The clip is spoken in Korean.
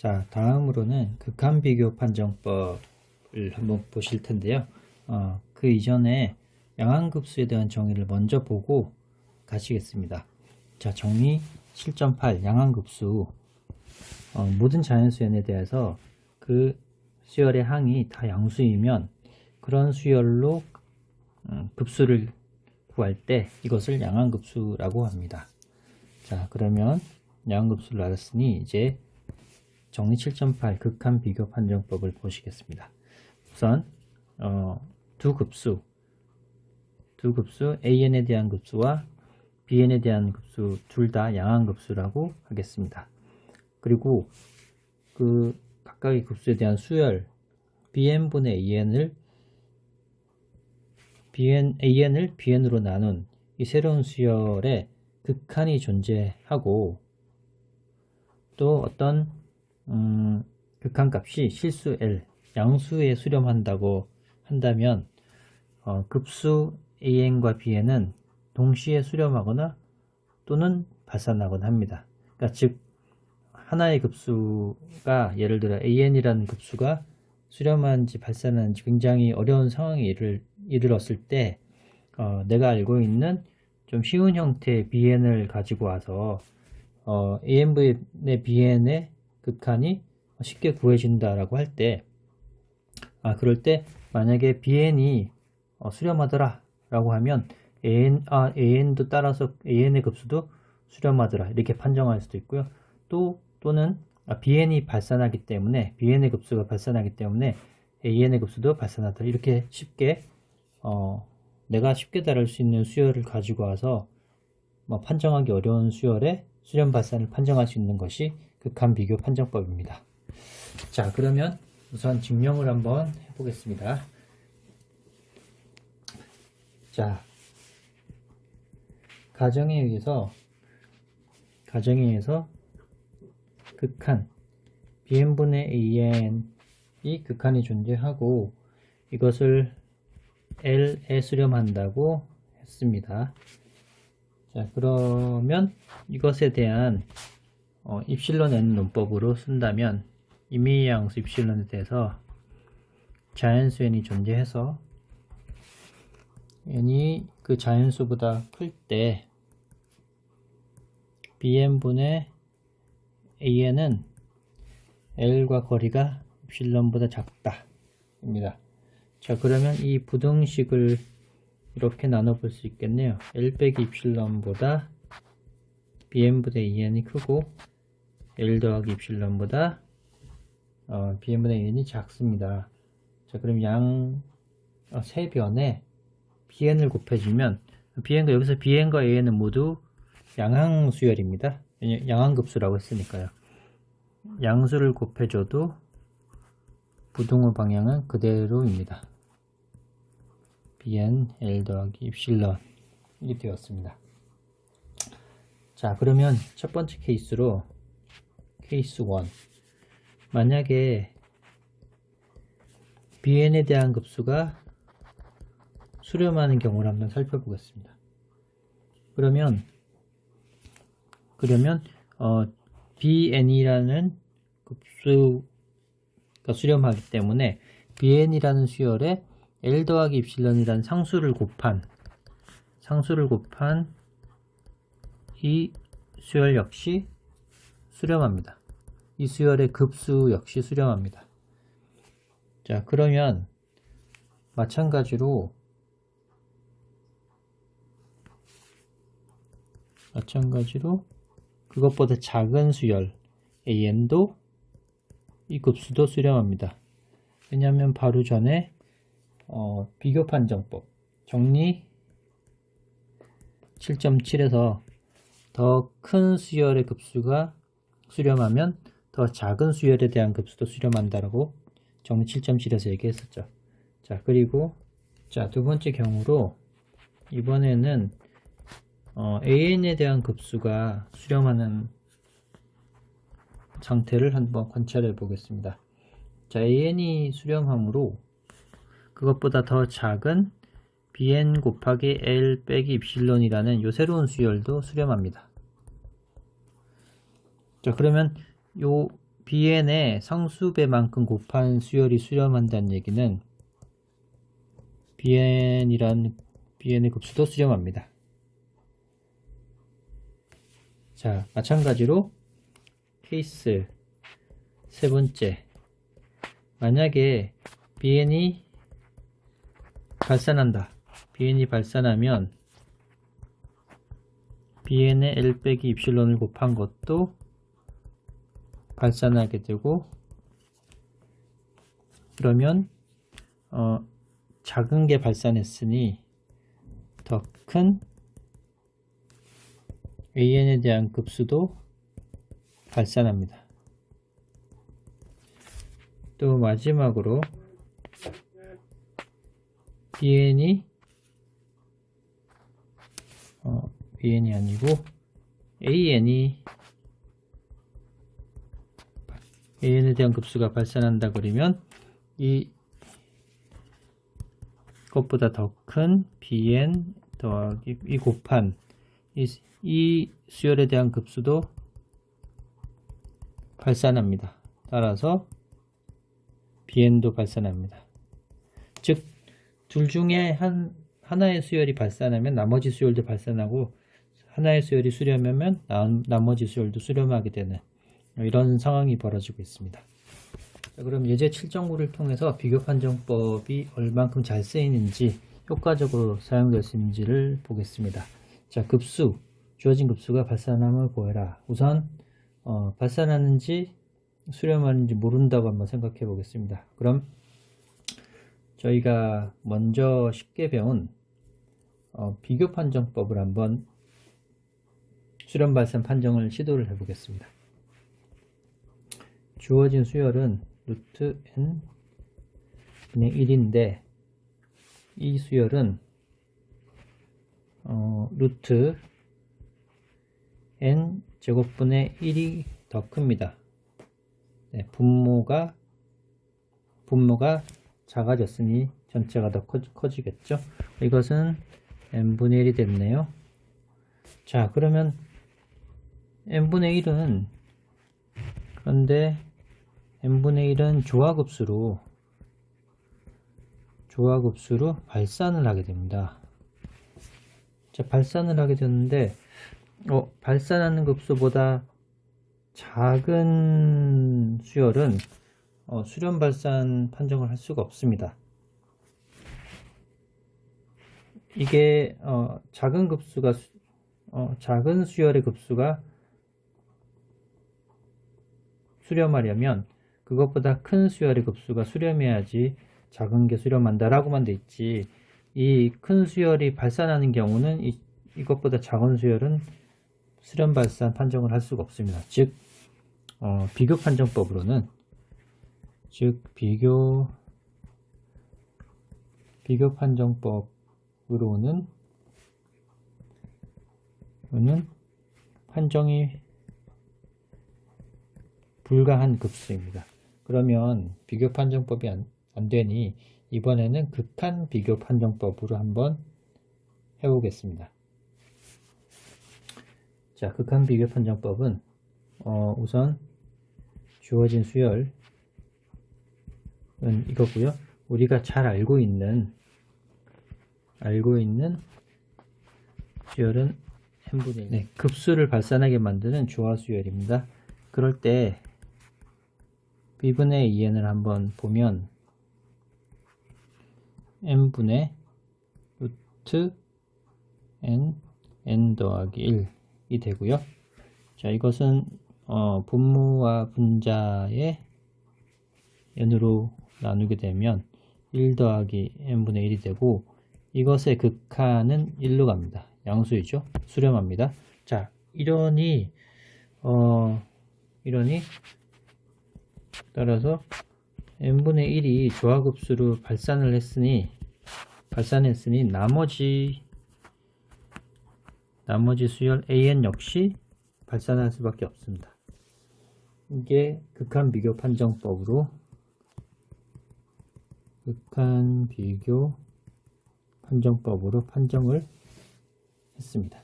자, 다음으로는 극한 비교 판정법을 한번 보실 텐데요. 그 이전에 양항급수에 대한 정의를 먼저 보고 가시겠습니다. 자, 정의 7.8 양항급수. 모든 자연수 n에 대해서 그 수열의 항이 다 양수이면 그런 수열로 급수를 구할 때 이것을 양항급수라고 합니다. 자, 그러면 양항급수를 알았으니 이제 정의 7.8 극한 비교 판정법을 보시겠습니다. 우선 두 급수 AN에 대한 급수와 BN에 대한 급수 둘 다 양항급수라고 하겠습니다. 그리고 그 각각의 급수에 대한 수열 BN분의 AN을 BN으로 나눈 이 새로운 수열에 극한이 존재하고 또 어떤 극한값이 실수 L, 양수에 수렴한다고 한다면 급수 AN과 BN은 동시에 수렴하거나 또는 발산하거나 합니다. 그러니까 즉 하나의 급수가 예를 들어 AN이라는 급수가 수렴하는지 발산하는지 굉장히 어려운 상황에 이르렀을 때 내가 알고 있는 좀 쉬운 형태의 BN을 가지고 와서 AN분의 BN의 극한이 쉽게 구해진다라고 할 때, 그럴 때 만약에 BN이 수렴하더라 라고 하면 AN도 따라서 AN의 급수도 수렴하더라 이렇게 판정할 수도 있고요. 또는 BN이 발산하기 때문에 BN의 급수가 발산하기 때문에 AN의 급수도 발산하더라 이렇게 쉽게 내가 쉽게 다룰 수 있는 수열을 가지고 와서 판정하기 어려운 수열의 수렴 발산을 판정할 수 있는 것이 극한 비교 판정법입니다. 자, 그러면 우선 증명을 한번 해보겠습니다. 자, 가정에 의해서 극한 BN분의 AN이 극한이 존재하고 이것을 L에 수렴한다고 했습니다. 자, 그러면 이것에 대한 입실론 N 논법으로 쓴다면 임의의 양수 입실론에 대해서 자연수 N이 존재해서 N이 그 자연수보다 클 때 BN분의 AN은 L과 거리가 입실론보다 작다 입니다. 자, 그러면 이 부등식을 이렇게 나눠볼 수 있겠네요. L 빼기 입실론보다 BN분의 AN이 크고 L 더하기 입실론보다 BN분의 AN이 작습니다. 자, 그럼 세 변에 BN을 곱해주면 여기서 BN과 AN은 모두 양항수열입니다. 양항급수라고 했으니까요. 양수를 곱해줘도 부등호 방향은 그대로입니다. BN L 더하기 입실론 이게 되었습니다. 자, 그러면 첫 번째 케이스로 케이스 1 만약에 BN에 대한 급수가 수렴하는 경우를 한번 살펴보겠습니다. 그러면 BN이라는 급수가 수렴하기 때문에 BN이라는 수열에 L 더하기 입실론이라는 상수를 곱한 이 수열 역시 수렴합니다. 이 수열의 급수 역시 수렴합니다. 자, 그러면 마찬가지로 그것보다 작은 수열 AN도 이 급수도 수렴합니다. 왜냐하면 바로 전에 비교 판정법 정리 7.7에서 더 큰 수열의 급수가 수렴하면 더 작은 수열에 대한 급수도 수렴한다라고 정리 7.7에서 얘기했었죠. 자, 그리고 두 번째 경우로 이번에는 AN에 대한 급수가 수렴하는 상태를 한번 관찰해 보겠습니다. 자, AN이 수렴하므로 그것보다 더 작은 BN 곱하기 L 빼기 입실론이라는 요 새로운 수열도 수렴합니다. 자, 그러면 요 BN의 상수배만큼 곱한 수열이 수렴한다는 얘기는 BN의 급수도 수렴합니다. 자, 마찬가지로 케이스 세 번째, 만약에 BN이 발산한다. BN이 발산하면 BN의 L 빼기 입실론을 곱한 것도 발산하게 되고, 그러면 작은 게 발산했으니 더 큰 AN에 대한 급수도 발산합니다. 또 마지막으로 BN이 아니고 AN에 대한 급수가 발산한다 그러면 이것보다 더 큰 BN 더하기 이 곱한 이 수열에 대한 급수도 발산합니다. 따라서 BN도 발산합니다. 즉, 둘 중에 하나의 수열이 발산하면 나머지 수열도 발산하고, 하나의 수열이 수렴하면 나머지 수열도 수렴하게 되는 이런 상황이 벌어지고 있습니다. 자, 그럼 예제 7.9를 통해서 비교 판정법이 얼만큼 잘 쓰이는지, 효과적으로 사용될 수 있는지를 보겠습니다. 자, 급수, 주어진 급수가 발산함을 보여라. 우선 발산하는지 수렴하는지 모른다고 한번 생각해 보겠습니다. 그럼 저희가 먼저 쉽게 배운 비교 판정법을 한번 수렴 발산 판정을 시도를 해 보겠습니다. 주어진 수열은 루트 n 분의 1인데 이 수열은 루트 n 제곱분의 1이 더 큽니다. 네, 분모가 작아졌으니 전체가 더 커지겠죠. 이것은 n분의 1이 됐네요. 자, 그러면 n분의 1은, 그런데 n분의 1은 조화급수로 발산을 하게 됩니다. 자, 발산을 하게 되는데 발산하는 급수보다 작은 수열은 수렴 발산 판정을 할 수가 없습니다. 이게 작은 수열의 급수가 수렴하려면 그것보다 큰 수열의 급수가 수렴해야지 작은 게 수렴한다 라고만 돼 있지, 이 큰 수열이 발산하는 경우는 이것보다 작은 수열은 수렴 발산 판정을 할 수가 없습니다. 즉 비교 판정법으로는, 비교 판정법으로는 판정이 불가한 급수입니다. 그러면 비교 판정법이 안 되니 이번에는 극한 비교 판정법으로 한번 해보겠습니다. 자, 극한 비교 판정법은 우선 주어진 수열은 이거고요. 우리가 잘 알고 있는 수열은 n분의 1. 네, 급수를 발산하게 만드는 조화 수열입니다. 그럴 때 b분의 2n을 한번 보면 n분의 루트 n 더하기 1이 되고요. 자, 이것은 분모와 분자의 n으로 나누게 되면 1 더하기 n분의 1이 되고, 이것의 극한은 1로 갑니다. 양수이죠. 수렴합니다. 자, 이러니 따라서 n분의 1이 조화급수로 발산했으니 나머지 수열 an 역시 발산할 수밖에 없습니다. 이게 극한 비교 판정법으로 판정을 했습니다.